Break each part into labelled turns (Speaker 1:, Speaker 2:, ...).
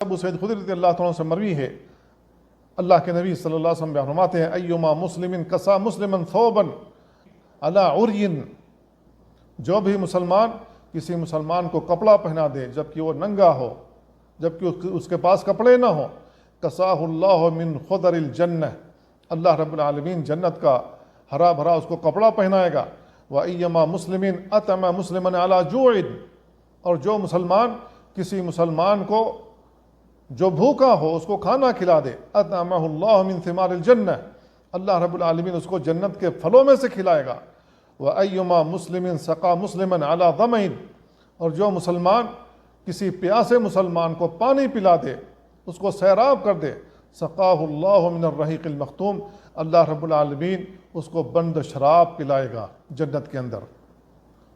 Speaker 1: ابو سعید خدری رضی اللہ تعالیٰ سے مروی ہے، اللہ کے نبی صلی اللہ علیہ وسلم بیان فرماتے ہیں ایما مسلم کسا مسلما ثوبا علی عری، جو بھی مسلمان کسی مسلمان کو کپڑا پہنا دے جبکہ وہ ننگا ہو، جبکہ اس کے پاس کپڑے نہ ہوں، کساہ اللہ من خضر الجنہ، اللہ رب العالمین جنت کا ہرا بھرا اس کو کپڑا پہنائے گا۔ وَأَيَّمَا مُسْلِمٍ أَطْعَمَ مُسْلِمًا عَلَى جُوعٍ، اور جو مسلمان کسی مسلمان کو جو بھوکا ہو اس کو کھانا کھلا دے، أَطْعَمَهُ اللَّهُ مِن ثِمَارِ الْجَنَّةِ، اللہ رب العالمین اس کو جنت کے پھلوں میں سے کھلائے گا۔ وَأَيُّمَا مُسْلِمٍ سَقَى مُسْلِمًا عَلَى ظَمَإٍ، اور جو مسلمان کسی پیاسے مسلمان کو پانی پلا دے، اس کو سیراب کر دے، سقاہ اللہ من الرحیق المختوم، اللہ رب العالمین اس کو بند شراب پلائے گا جنت کے اندر۔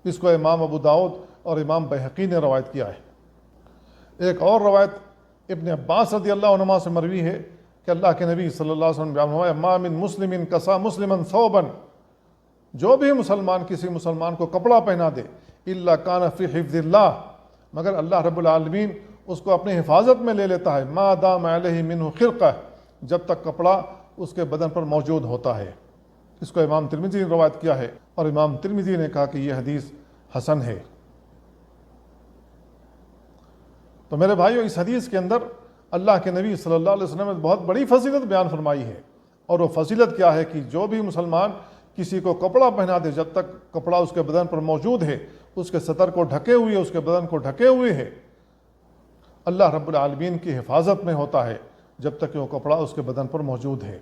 Speaker 1: اس کو امام ابو داؤد اور امام بیہقی نے روایت کیا ہے۔ ایک اور روایت ابن عباس رضی اللہ عنہما سے مروی ہے کہ اللہ کے نبی صلی اللہ علیہ وسلم بیان فرمایا ما من مسلم کسا مسلما ثوبا، جو بھی مسلمان کسی مسلمان کو کپڑا پہنا دے، الا کان فی حفظ اللہ، مگر اللہ رب العالمین اس کو اپنی حفاظت میں لے لیتا ہے، ما دام علیہ منہ خرقہ، جب تک کپڑا اس کے بدن پر موجود ہوتا ہے۔ اس کو امام ترمذی نے روایت کیا ہے، اور امام ترمذی نے کہا کہ یہ حدیث حسن ہے۔ تو میرے بھائیو، اس حدیث کے اندر اللہ کے نبی صلی اللہ علیہ وسلم نے بہت بڑی فضیلت بیان فرمائی ہے، اور وہ فضیلت کیا ہے کہ جو بھی مسلمان کسی کو کپڑا پہنا دے جب تک کپڑا اس کے بدن پر موجود ہے، اس کے سطر کو ڈھکے ہوئے، اس کے بدن کو ڈھکے ہوئے ہے، اللہ رب العالمین کی حفاظت میں ہوتا ہے جب تک کہ وہ کپڑا اس کے بدن پر موجود ہے۔